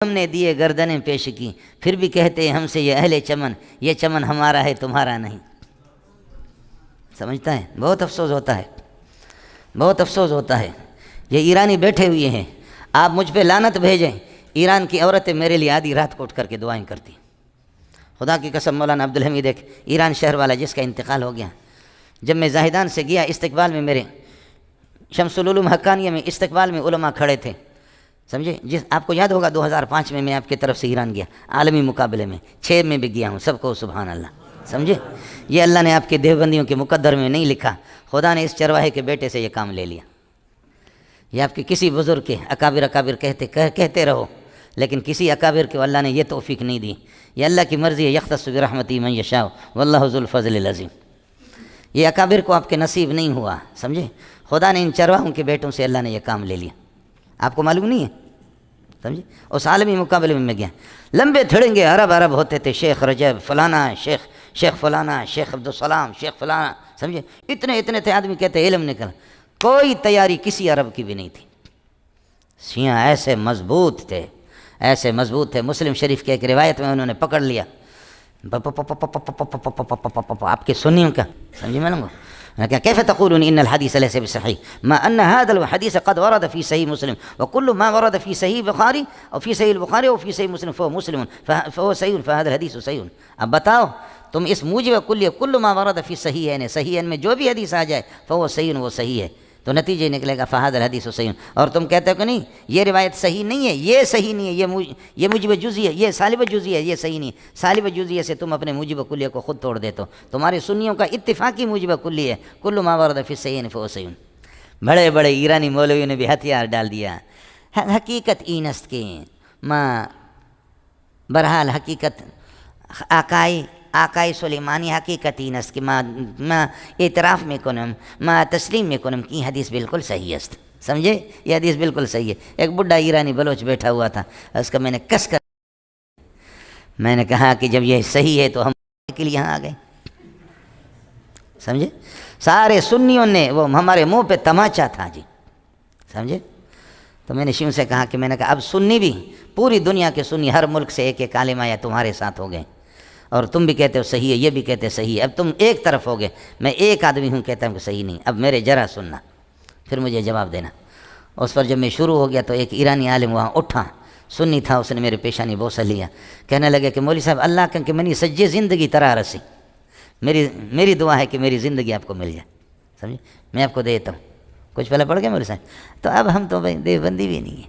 ہم نے دیے گردنیں پیش کی، پھر بھی کہتے ہیں ہم سے یہ اہل چمن، یہ چمن ہمارا ہے تمہارا نہیں۔ سمجھتا ہے؟ بہت افسوس ہوتا ہے، بہت افسوس ہوتا ہے۔ یہ ایرانی بیٹھے ہوئے ہیں، آپ مجھ پہ لعنت بھیجیں، ایران کی عورتیں میرے لیے آدھی رات کو اٹھ کر کے دعائیں کرتی۔ خدا کی قسم مولانا عبدالحمید ایک ایران شہر والا جس کا انتقال ہو گیا، جب میں زاہدان سے گیا استقبال میں، میرے شمس العلوم حقانیہ میں استقبال میں علماء کھڑے تھے، سمجھے؟ آپ کو یاد ہوگا 2005 میں آپ کی طرف سے ایران گیا عالمی مقابلے میں، 6 میں بھی گیا ہوں، سب کو سبحان اللہ، سمجھے؟ یہ اللہ نے آپ کے دیوبندیوں کے مقدر میں نہیں لکھا، خدا نے اس چرواہے کے بیٹے سے یہ کام لے لیا۔ یہ آپ کے کسی بزرگ کے اکابر کہتے رہو، لیکن کسی اکابر کو اللہ نے یہ توفیق نہیں دی۔ یہ اللہ کی مرضی ہے، یختص برحمتہ من یشاء واللہ ذو الفضل العظیم۔ یہ اکابر کو آپ کے نصیب نہیں ہوا، سمجھے؟ خدا نے ان چرواہوں کے بیٹوں سے اللہ نے یہ کام لے لیا، آپ کو معلوم نہیں ہے، سمجھے؟ اس عالمی مقابلے میں گیا، لمبے تھڑنگے عرب ہوتے تھے، شیخ رجب فلانا، شیخ فلانا، شیخ عبدالسلام، شیخ فلانا، سمجھے؟ اتنے تھے، آدمی کہتے علم نکل، کوئی تیاری کسی عرب کی بھی نہیں تھی۔ شیعہ ایسے مضبوط تھے، ایسے مضبوط تھے، مسلم شریف کے ایک روایت میں انہوں نے پکڑ لیا، آپ کے سنیوں کا، سمجھے میں لوں گا كيف تقولون ان الحديث ليس بصحيح ما ان هذا الحديث قد ورد في صحيح مسلم وكل ما ورد في صحيح البخاري او في صحيح البخاري او في صحيح مسلم فهو مسلم فهو صحيح فهذا الحديث صحيح۔ اب بتاؤ تم اس موجب کلیہ کل ما ورد فی صحیحین، صحیحین میں جو بھی حدیث آ جائے فهو صحیح، وہ صحیح ہے، تو نتیجہ نکلے گا فهذا الحديث صحیح۔ اور تم کہتے ہو کہ نہیں یہ روایت صحیح نہیں ہے، یہ صحیح نہیں ہے، یہ موجب جزئی ہے، یہ سالب جزئی ہے، یہ صحیح نہیں ہے۔ سالب جزئی سے تم اپنے موجب کلیہ کو خود توڑ دیتے ہو، تمہارے سنیوں کا اتفاقی موجب کلی ہے کل ما ورد فی الصحیحین فهو صحیح۔ بڑے بڑے ایرانی مولویوں نے بھی ہتھیار ڈال دیا، حقیقت اینست کے ما برحال حقیقت آقای سلیمانی حقیقت اینست کہ ما اعتراف میں کنم، ما تسلیم میں کنم کی حدیث بالکل صحیح است، سمجھے؟ یہ حدیث بالکل صحیح ہے۔ ایک بڈھا ایرانی بلوچ بیٹھا ہوا تھا، اس کا میں نے کس کر میں نے کہا کہ جب یہ صحیح ہے تو ہم کے لیے یہاں آ گئے، سمجھے؟ سارے سنیوں نے وہ ہمارے منہ پہ تماچا تھا جی، سمجھے؟ تو میں نے شیوں سے کہا کہ میں نے کہا اب سنی بھی، پوری دنیا کے سنی ہر ملک سے ایک عالم آیا تمہارے ساتھ ہو گئے، اور تم بھی کہتے ہو صحیح ہے، یہ بھی کہتے صحیح ہے، اب تم ایک طرف ہو گئے، میں ایک آدمی ہوں کہتا ہوں کہ صحیح نہیں، اب میرے ذرا سننا، پھر مجھے جواب دینا۔ اس پر جب میں شروع ہو گیا تو ایک ایرانی عالم وہاں اٹھا، سنی تھا، اس نے میرے پیشانی بوسہ لیا، کہنے لگے کہ مولوی صاحب اللہ کہ منی سجے زندگی طرح رسی، میری دعا ہے کہ میری زندگی آپ کو مل جائے، سمجھے؟ میں آپ کو دیتا ہوں، کچھ پہلے پڑھ گئے مولوی صاحب؟ تو اب ہم تو بھائی دیوبندی بھی نہیں ہے،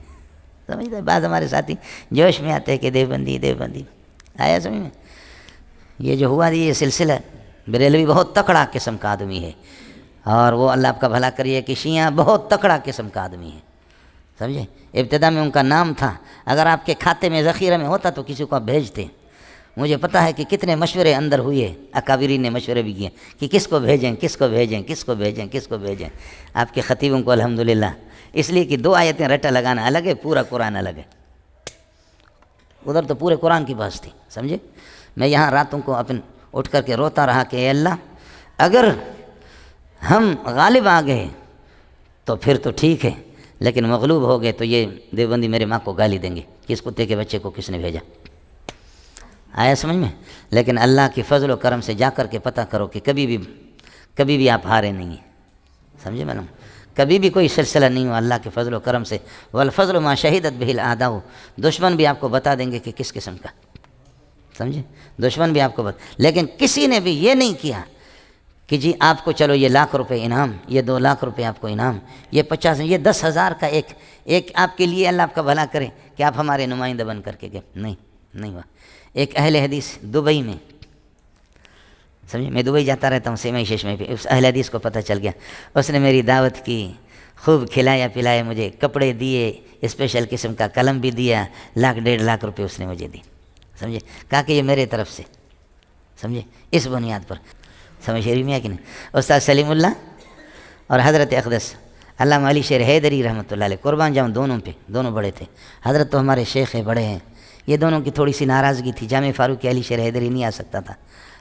سمجھتے؟ بعض ہمارے ساتھی جوش میں آتے ہیں کہ دیوبندی آیا سمجھ میں؟ یہ جو ہوا یہ سلسلہ، بریلوی بہت تکڑا قسم کا آدمی ہے، اور وہ اللہ آپ کا بھلا کریے کہ شیعہ بہت تکڑا قسم کا آدمی ہے، سمجھے؟ ابتدا میں ان کا نام تھا، اگر آپ کے کھاتے میں ذخیرہ میں ہوتا تو کسی کو آپ بھیجتے۔ مجھے پتہ ہے کہ کتنے مشورے اندر ہوئے، اکابرین نے مشورے بھی کیے کہ کس کو بھیجیں۔ آپ کے خطیبوں کو الحمدللہ، اس لیے کہ 2 آیتیں رٹا لگانا الگ ہے، پورا قرآن الگ ہے، ادھر تو پورے قرآن کی بحث تھی، سمجھے؟ میں یہاں راتوں کو اٹھ کر کے روتا رہا کہ اے اللہ اگر ہم غالب آ گئے تو پھر تو ٹھیک ہے، لیکن مغلوب ہو گئے تو یہ دیوبندی میرے ماں کو گالی دیں گے کہ اس کتے کے بچے کو کس نے بھیجا۔ آیا سمجھ میں؟ لیکن اللہ کی فضل و کرم سے جا کر کے پتہ کرو کہ کبھی بھی آپ ہارے نہیں ہیں، سمجھے معلوم؟ کبھی بھی کوئی سلسلہ نہیں ہو اللہ کے فضل و کرم سے، والفضل ما شہدت بہ الاعداء، دشمن بھی آپ کو بتا دیں گے کہ کس قسم کا، سمجھے؟ دشمن بھی آپ کو لیکن کسی نے بھی یہ نہیں کیا کہ جی آپ کو چلو یہ 1,00,000 روپے انعام، یہ 2,00,000 روپے آپ کو انعام، یہ 50، یہ 10,000 کا ایک آپ کے لیے اللہ آپ کا بھلا کرے کہ آپ ہمارے نمائندہ بن کر کے گئے، نہیں ہوا۔ ایک اہل حدیث دبئی میں، سمجھے؟ میں دبئی جاتا رہتا ہوں سیمائی شیشمائی پہ، اس اہل حدیث کو پتہ چل گیا، اس نے میری دعوت کی، خوب کھلایا پلایا، مجھے کپڑے دیے، اسپیشل قسم کا قلم بھی دیا، 1,00,000-1,50,000 روپے اس نے مجھے دی، سمجھے؟ کہا کہ یہ میرے طرف سے، سمجھے؟ اس بنیاد پر، سمجھ شریف میں ہے کہ نہیں؟ استاد سلیم اللہ اور حضرت اقدس علامہ علی شیر حیدری رحمۃ اللہ علیہ، قربان جاؤں دونوں پہ، دونوں بڑے تھے، حضرت تو ہمارے شیخ ہیں، بڑے ہیں، یہ دونوں کی تھوڑی سی ناراضگی تھی، جامع فاروق علی شیر حیدری نہیں آ سکتا تھا،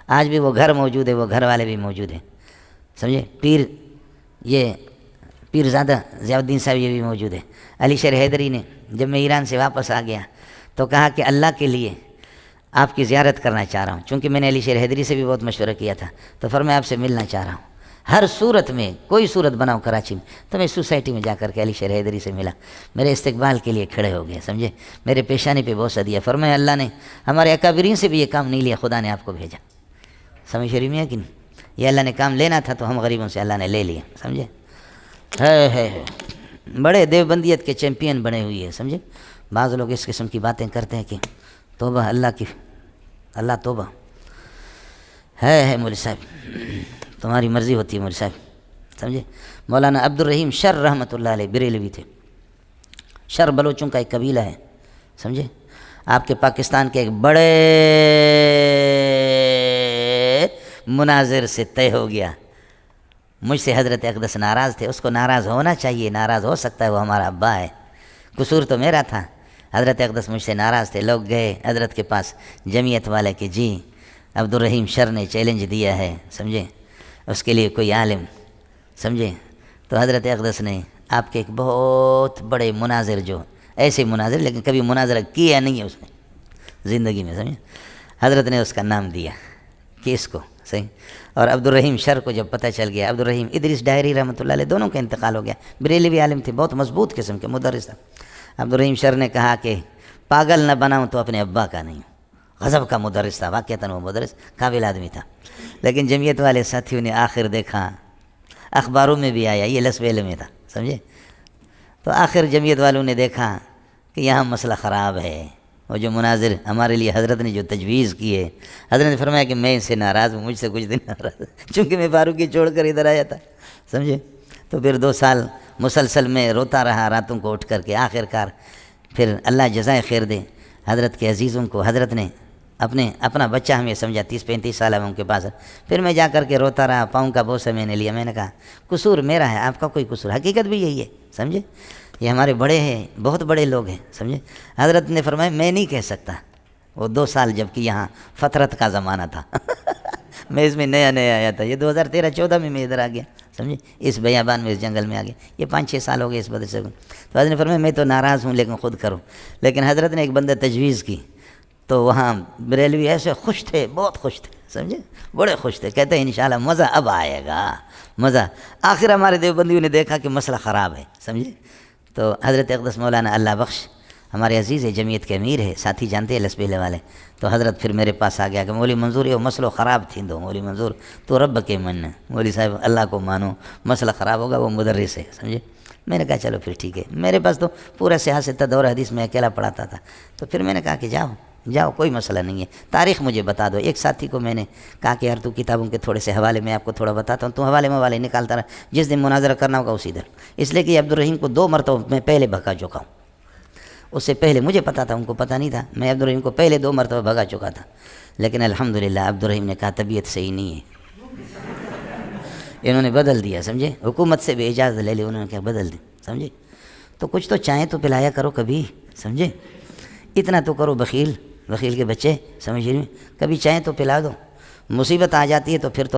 آج بھی وہ گھر موجود ہے، وہ گھر والے بھی موجود ہیں، سمجھے؟ پیرزادہ ضیاء الدین صاحب یہ بھی موجود ہے۔ علی شیر حیدری نے جب میں ایران سے واپس آ گیا تو کہا کہ اللہ کے لیے آپ کی زیارت کرنا چاہ رہا ہوں، چونکہ میں نے علی شیر حیدری سے بھی بہت مشورہ کیا تھا، تو فرمایا آپ سے ملنا چاہ رہا ہوں۔ ہر صورت میں کوئی صورت بناؤ کراچی میں، تو میں سوسائٹی میں جا کر کے علی شیر حیدری سے ملا، میرے استقبال کے لیے کھڑے ہو گئے، سمجھے، میرے پیشانی پہ بوسہ دیا، فرمایا اللہ نے ہمارے اکابرین سے بھی یہ کام نہیں لیا، خدا نے آپ کو بھیجا۔ سمجھ رہی میں کہ نہیں؟ یہ اللہ نے کام لینا تھا تو ہم غریبوں سے اللہ نے لے لیا، سمجھے۔ ہے بڑے دیوبندیت کے چیمپئن بنے ہوئی ہے، سمجھے۔ بعض لوگ اس قسم کی باتیں کرتے ہیں کہ توبہ اللہ توبہ ہے مولوی صاحب، تمہاری مرضی ہوتی ہے مولوی صاحب، سمجھے۔ مولانا عبدالرحیم شر رحمۃ اللہ علیہ بریلوی تھے، شر بلوچوں کا ایک قبیلہ ہے، سمجھے۔ آپ کے پاکستان کے ایک بڑے مناظر سے طے ہو گیا، مجھ سے حضرت اقدس ناراض تھے، اس کو ناراض ہونا چاہیے، ناراض ہو سکتا ہے، وہ ہمارا ابا ہے، قصور تو میرا تھا۔ حضرت اقدس مجھ سے ناراض تھے، لوگ گئے حضرت کے پاس جمعیت والے کہ جی عبدالرحیم شر نے چیلنج دیا ہے، سمجھے، اس کے لیے کوئی عالم، سمجھے۔ تو حضرت اقدس نے آپ کے ایک بہت بڑے مناظر، جو ایسے مناظر لیکن کبھی مناظرہ کیا نہیں ہے اس نے زندگی میں، سمجھے، حضرت نے اس کا نام دیا کہ اس کو، صحیح۔ اور عبدالرحیم شر کو جب پتہ چل گیا، عبدالرحیم ادریس ڈائری رحمۃ اللہ علیہ دونوں کا انتقال ہو گیا، بریلوی عالم تھے، بہت مضبوط قسم کے مدرس تھا۔ عبدالرحیم شر نے کہا کہ پاگل نہ بناؤں تو اپنے ابا کا نہیں ہوں، غضب کا مدرس تھا، واقعتاً وہ مدرس قابل آدمی تھا، لیکن جمعیت والے ساتھیوں نے آخر دیکھا، اخباروں میں بھی آیا، یہ لسویلے میں تھا، سمجھے۔ تو آخر جمعیت والوں نے دیکھا کہ یہاں مسئلہ خراب ہے، وہ جو مناظر ہمارے لیے حضرت نے جو تجویز کی ہے، حضرت نے فرمایا کہ میں اس سے ناراض ہوں، مجھ سے کچھ دن ناراض، چونکہ میں فاروقی چھوڑ کر ادھر آیا تھا، سمجھے۔ تو پھر 2 سال مسلسل میں روتا رہا راتوں کو اٹھ کر کے، آخر کار پھر اللہ جزائے خیر دے، حضرت کے عزیزوں کو حضرت نے اپنا بچہ ہمیں سمجھا، 30-35 سال ہے ان کے پاس، پھر میں جا کر کے روتا رہا، پاؤں کا بوسہ میں نے لیا، میں نے کہا قصور میرا ہے، آپ کا کوئی قصور، حقیقت بھی یہی ہے، سمجھے، یہ ہمارے بڑے ہیں، بہت بڑے لوگ ہیں، سمجھے۔ حضرت نے فرمایا میں نہیں کہہ سکتا، وہ 2 سال جب کہ یہاں فترت کا زمانہ تھا میں اس میں نیا آیا تھا، یہ 2013-14 میں ادھر آ گیا، سمجھے، اس بیابان میں، اس جنگل میں آ گیا، یہ 5-6 سال ہو گئے اس مدرسے کو۔ تو حضرت نے فرمایا میں تو ناراض ہوں لیکن خود کرو، لیکن حضرت نے ایک بندہ تجویز کی، تو وہاں بریلوی ایسے خوش تھے، بہت خوش تھے، سمجھے، بڑے خوش تھے، کہتے ہیں انشاءاللہ مزہ اب آئے گا، مزہ۔ آخر ہمارے دیوبندیوں نے دیکھا کہ مسئلہ خراب ہے، سمجھے، تو حضرت اقدس مولانا اللہ بخش ہمارے عزیز ہے، جمعیت کے امیر ہے، ساتھی جانتے ہیں لسبیلے والے، تو حضرت پھر میرے پاس آ گیا کہ مولوی منظور یہ مسئلہ خراب تھی، دو مولوی منظور تو رب کے من، مولوی صاحب اللہ کو مانو، مسئلہ خراب ہوگا، وہ مدرس ہے، سمجھے۔ میں نے کہا چلو پھر ٹھیک ہے، میرے پاس تو پورا سیاست دور حدیث میں اکیلا پڑھاتا تھا، تو پھر میں نے کہا کہ جاؤ کوئی مسئلہ نہیں ہے، تاریخ مجھے بتا دو۔ ایک ساتھی کو میں نے کہا کہ یار تو کتابوں کے تھوڑے سے حوالے میں آپ کو تھوڑا بتاتا ہوں، تو حوالے نکالتا رہا، جس دن مناظرہ کرنا ہوگا اسی دن، اس لیے کہ عبدالرحیم کو 2 مرتبہ میں پہلے بھگا چکا ہوں، اس سے پہلے مجھے پتا تھا، ان کو پتہ نہیں تھا، میں عبدالرحیم کو پہلے 2 مرتبہ بھگا چکا تھا، لیکن الحمدللہ عبدالرحیم نے کہا طبیعت صحیح نہیں ہے، انہوں نے بدل دیا، سمجھے، حکومت سے بھی اجازت لے لی انہوں نے، کیا بدل دی، سمجھے۔ تو کچھ تو چائیں تو پلایا کرو کبھی، سمجھے، اتنا تو کرو، بخیل کے بچے، سمجھ رہی، کبھی چائیں تو پلا دو، مصیبت آ جاتی ہے تو پھر تو